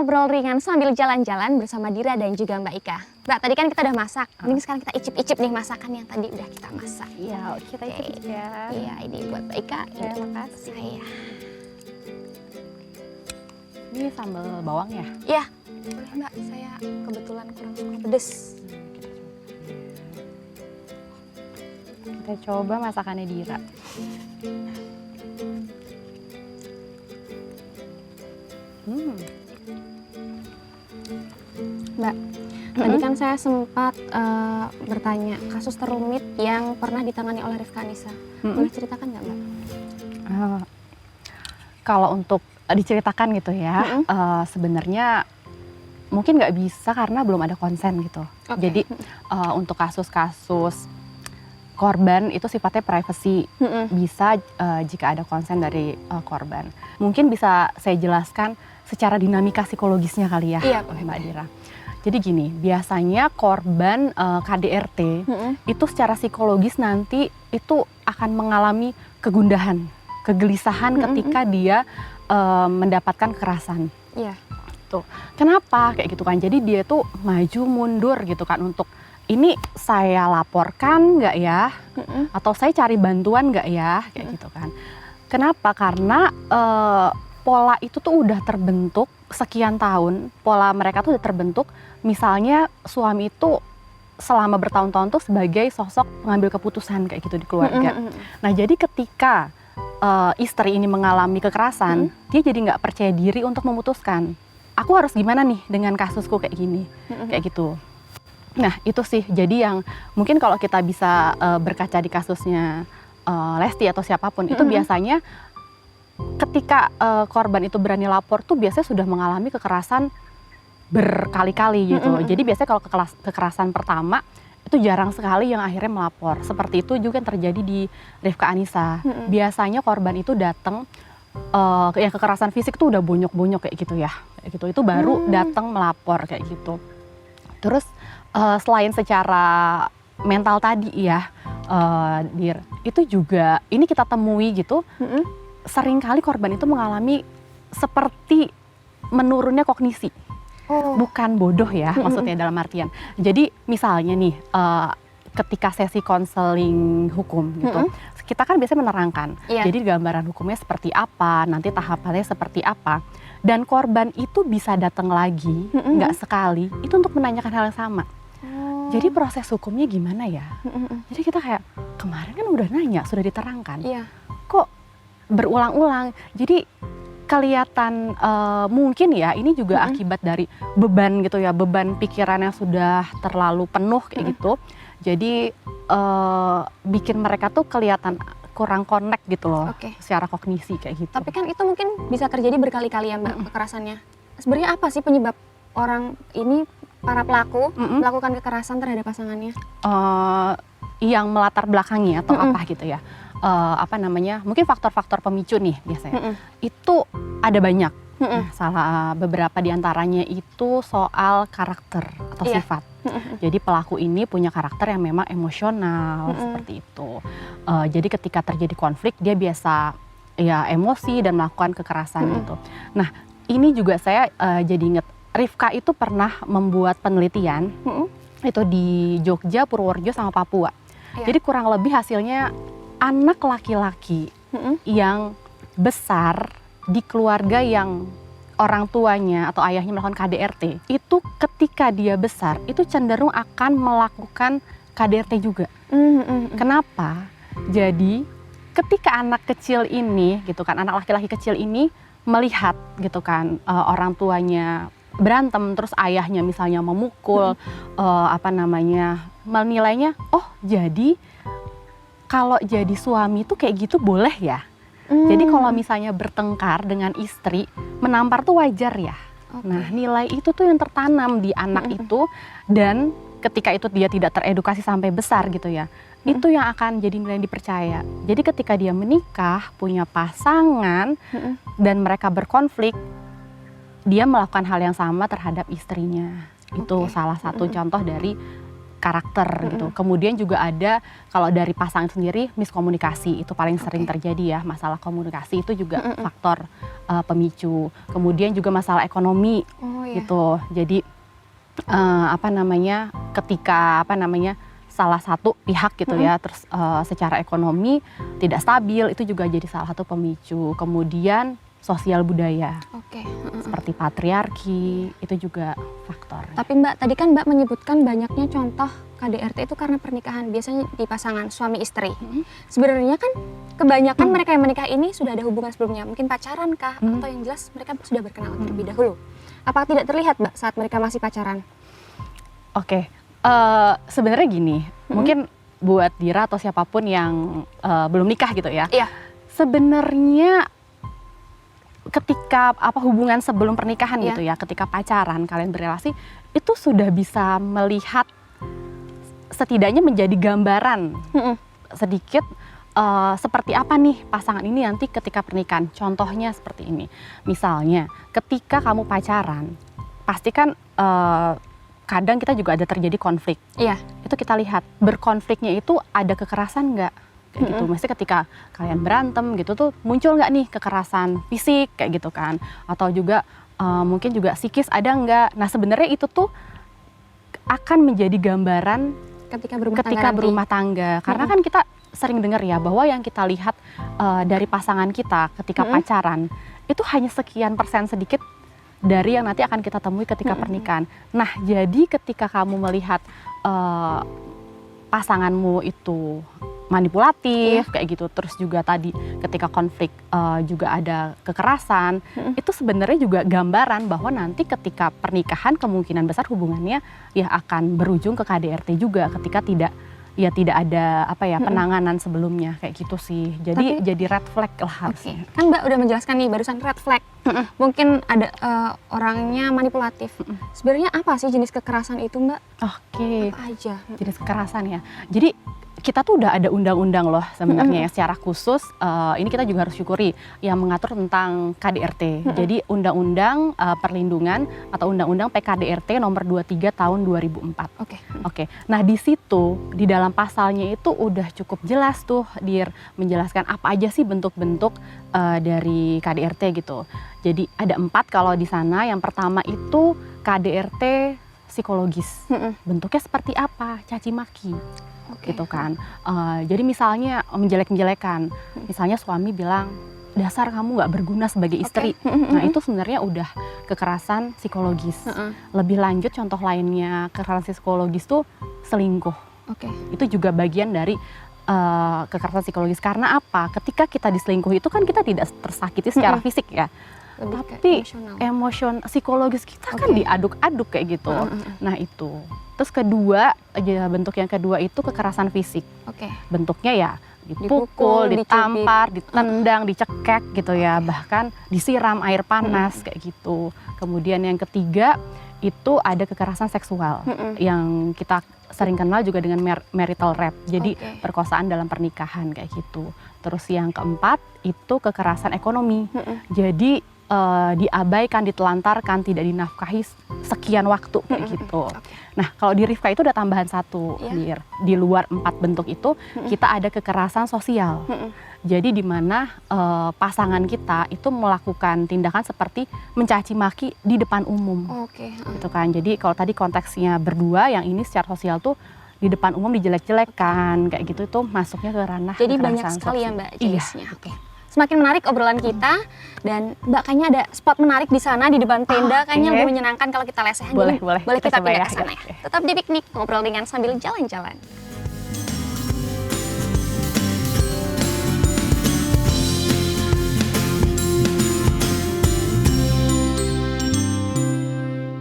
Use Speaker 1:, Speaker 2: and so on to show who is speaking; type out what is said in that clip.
Speaker 1: ngobrol ringan sambil jalan-jalan bersama Dira dan juga Mbak Ika. Mbak, tadi kan kita udah masak. Ini sekarang kita icip-icip nih masakan yang tadi udah kita masak.
Speaker 2: Iya, kita icip ya.
Speaker 1: Iya, ini buat Mbak Ika.
Speaker 2: Ya, makasih.
Speaker 1: Iya.
Speaker 2: Ini sambal bawang ya?
Speaker 1: Iya, boleh Mbak. Saya kebetulan kurang suka pedes.
Speaker 2: Kita coba masakannya Dira.
Speaker 1: Mbak, tadi kan saya sempat bertanya kasus terumit yang pernah ditangani oleh Rifka Anissa. Boleh ceritakan nggak Mbak?
Speaker 2: Kalau untuk diceritakan gitu ya, sebenarnya mungkin nggak bisa karena belum ada konsen gitu. Jadi untuk kasus-kasus korban itu sifatnya privacy, bisa jika ada konsen dari korban. Mungkin bisa saya jelaskan secara dinamika psikologisnya kali ya, Mbak Dira. Jadi gini, biasanya korban KDRT itu secara psikologis nanti itu akan mengalami kegundahan, kegelisahan ketika dia mendapatkan kekerasan.
Speaker 1: Iya.
Speaker 2: Tuh. Kenapa kayak gitu kan? Jadi dia tuh maju mundur gitu kan untuk ini saya laporkan nggak ya? Atau saya cari bantuan nggak ya? Kayak gitu kan. Kenapa? Karena pola itu tuh udah terbentuk sekian tahun, pola mereka tuh udah terbentuk. Misalnya suami itu selama bertahun-tahun tuh sebagai sosok pengambil keputusan kayak gitu di keluarga. Nah jadi ketika istri ini mengalami kekerasan, dia jadi nggak percaya diri untuk memutuskan. Aku harus gimana nih dengan kasusku kayak gini, kayak gitu. Nah itu sih jadi yang mungkin kalau kita bisa berkaca di kasusnya Lesti atau siapapun itu biasanya ketika korban itu berani lapor tuh biasanya sudah mengalami kekerasan berkali-kali gitu. Jadi biasanya kalau kekerasan pertama itu jarang sekali yang akhirnya melapor. Seperti itu juga yang terjadi di Rifka Anissa. Biasanya korban itu datang yang kekerasan fisik tuh udah bonyok-bonyok kayak gitu ya. Kayak gitu. Itu baru datang melapor kayak gitu. Terus selain secara mental tadi ya, Dir, itu juga ini kita temui gitu. Seringkali korban itu mengalami seperti menurunnya kognisi, bukan bodoh ya maksudnya dalam artian. Jadi misalnya nih ketika sesi konseling hukum gitu, kita kan biasanya menerangkan. Jadi gambaran hukumnya seperti apa, nanti tahapannya seperti apa, dan korban itu bisa datang lagi nggak sekali itu untuk menanyakan hal yang sama. Jadi proses hukumnya gimana ya? Jadi kita kayak kemarin kan udah nanya, sudah diterangkan. Kok berulang-ulang, jadi kelihatan mungkin ya ini juga akibat dari beban gitu ya, beban pikiran yang sudah terlalu penuh kayak gitu. Jadi bikin mereka tuh kelihatan kurang connect gitu loh, secara kognisi kayak gitu.
Speaker 1: Tapi kan itu mungkin bisa terjadi berkali-kali ya Mbak kekerasannya. Sebenarnya apa sih penyebab orang ini, para pelaku melakukan kekerasan terhadap pasangannya?
Speaker 2: Yang melatar belakangi atau apa gitu ya. Apa namanya, mungkin faktor-faktor pemicu nih biasanya. Itu ada banyak. Salah beberapa diantaranya itu soal karakter atau sifat. Jadi pelaku ini punya karakter yang memang emosional seperti itu. Jadi ketika terjadi konflik dia biasa ya emosi dan melakukan kekerasan gitu. Nah ini juga saya jadi inget Rifka itu pernah membuat penelitian itu di Jogja, Purworejo sama Papua. Jadi kurang lebih hasilnya anak laki-laki yang besar di keluarga yang orang tuanya atau ayahnya melakukan KDRT, itu ketika dia besar itu cenderung akan melakukan KDRT juga. Kenapa? Jadi ketika anak kecil ini gitu kan, anak laki-laki kecil ini melihat gitu kan orang tuanya berantem, terus ayahnya misalnya memukul, apa namanya, menilainya, oh jadi kalau jadi suami tuh kayak gitu boleh ya. Jadi kalau misalnya bertengkar dengan istri, menampar tuh wajar ya. Nah nilai itu tuh yang tertanam di anak itu, dan ketika itu dia tidak teredukasi sampai besar gitu ya, itu yang akan jadi nilai yang dipercaya. Jadi ketika dia menikah, punya pasangan, dan mereka berkonflik, dia melakukan hal yang sama terhadap istrinya. Itu salah satu contoh dari karakter gitu. Kemudian juga ada kalau dari pasangan sendiri miskomunikasi, itu paling sering terjadi ya, masalah komunikasi itu juga faktor pemicu. Kemudian juga masalah ekonomi. gitu. Jadi ketika salah satu pihak gitu ya, terus secara ekonomi tidak stabil, itu juga jadi salah satu pemicu. Kemudian sosial budaya, seperti patriarki, itu juga faktor.
Speaker 1: Tapi Mbak, tadi kan Mbak menyebutkan banyaknya contoh KDRT itu karena pernikahan, biasanya di pasangan suami istri. Sebenarnya kan kebanyakan mereka yang menikah ini sudah ada hubungan sebelumnya, mungkin pacaran kah, atau yang jelas mereka sudah berkenalan terlebih dahulu. Apakah tidak terlihat Mbak saat mereka masih pacaran?
Speaker 2: Oke. Sebenarnya gini, mungkin buat Dira atau siapapun yang belum nikah gitu ya.
Speaker 1: Iya.
Speaker 2: Sebenarnya ketika hubungan sebelum pernikahan gitu ya, ketika pacaran kalian berrelasi, itu sudah bisa melihat, setidaknya menjadi gambaran sedikit seperti apa nih pasangan ini nanti ketika pernikahan. Contohnya seperti ini. Misalnya, ketika kamu pacaran, pasti kan kadang kita juga ada terjadi konflik.
Speaker 1: Iya.
Speaker 2: Itu kita lihat, berkonfliknya itu ada kekerasan nggak? Kayak gitu. Maksudnya ketika kalian berantem gitu tuh muncul nggak nih kekerasan fisik kayak gitu kan? Atau juga mungkin juga psikis ada nggak? Nah sebenarnya itu tuh akan menjadi gambaran ketika berumah tangga. Karena kan kita sering dengar ya bahwa yang kita lihat dari pasangan kita ketika pacaran itu hanya sekian persen sedikit dari yang nanti akan kita temui ketika pernikahan. Nah, jadi ketika kamu melihat pasanganmu itu manipulatif kayak gitu, terus juga tadi ketika konflik juga ada kekerasan, itu sebenarnya juga gambaran bahwa nanti ketika pernikahan kemungkinan besar hubungannya ya akan berujung ke KDRT juga ketika tidak ada penanganan sebelumnya kayak gitu sih. Jadi jadi red flag lah harusnya.
Speaker 1: Kan Mbak udah menjelaskan nih barusan red flag. Mungkin ada orangnya manipulatif. Sebenarnya apa sih jenis kekerasan itu Mbak?
Speaker 2: Oke.
Speaker 1: Apa aja?
Speaker 2: Jenis kekerasan ya. Jadi kita tuh udah ada undang-undang loh sebenarnya ya secara khusus, ini kita juga harus syukuri yang mengatur tentang KDRT. Jadi Undang-Undang Perlindungan atau Undang-Undang PKDRT nomor 23 tahun 2004. Oke. Nah di situ di dalam pasalnya itu udah cukup jelas tuh menjelaskan apa aja sih bentuk-bentuk dari KDRT gitu. Jadi ada 4 kalau di sana. Yang pertama itu KDRT psikologis. Bentuknya seperti apa? Caci maki. Gitu kan. Jadi misalnya menjelek-menjelekan. Misalnya suami bilang, dasar kamu nggak berguna sebagai istri. Nah itu sebenarnya udah kekerasan psikologis. Lebih lanjut contoh lainnya kekerasan psikologis tuh selingkuh. Itu juga bagian dari kekerasan psikologis. Karena apa? Ketika kita diselingkuh itu kan kita tidak tersakiti secara fisik ya. Tapi emosional, psikologis kita kan diaduk-aduk kayak gitu. Nah itu. Terus bentuk yang kedua itu kekerasan fisik. Bentuknya ya dipukul, ditampar, ditendang, dicekek gitu ya. Bahkan disiram air panas kayak gitu. Kemudian yang ketiga itu ada kekerasan seksual yang kita sering kenal juga dengan marital rape. Jadi perkosaan dalam pernikahan kayak gitu. Terus yang keempat itu kekerasan ekonomi. Jadi diabaikan, ditelantarkan, tidak dinafkahi sekian waktu kayak gitu. Nah kalau di Rifka itu ada tambahan satu, di luar 4 bentuk itu kita ada kekerasan sosial. Jadi di mana pasangan kita itu melakukan tindakan seperti mencaci maki di depan umum. Gitu kan. Jadi kalau tadi konteksnya berdua, yang ini secara sosial tuh di depan umum dijelek-jelekan kayak gitu, itu masuknya ke ranah
Speaker 1: jadi
Speaker 2: kekerasan
Speaker 1: banyak sekali
Speaker 2: sosial.
Speaker 1: Ya Mbak jenisnya. Semakin menarik obrolan kita, dan Mbak kayaknya ada spot menarik di sana di depan tenda, kayaknya lebih menyenangkan kalau kita lesehan.
Speaker 2: Boleh
Speaker 1: kita pindah
Speaker 2: coba
Speaker 1: ke sana ya. Tetap di Piknik, ngobrol dengan sambil jalan-jalan.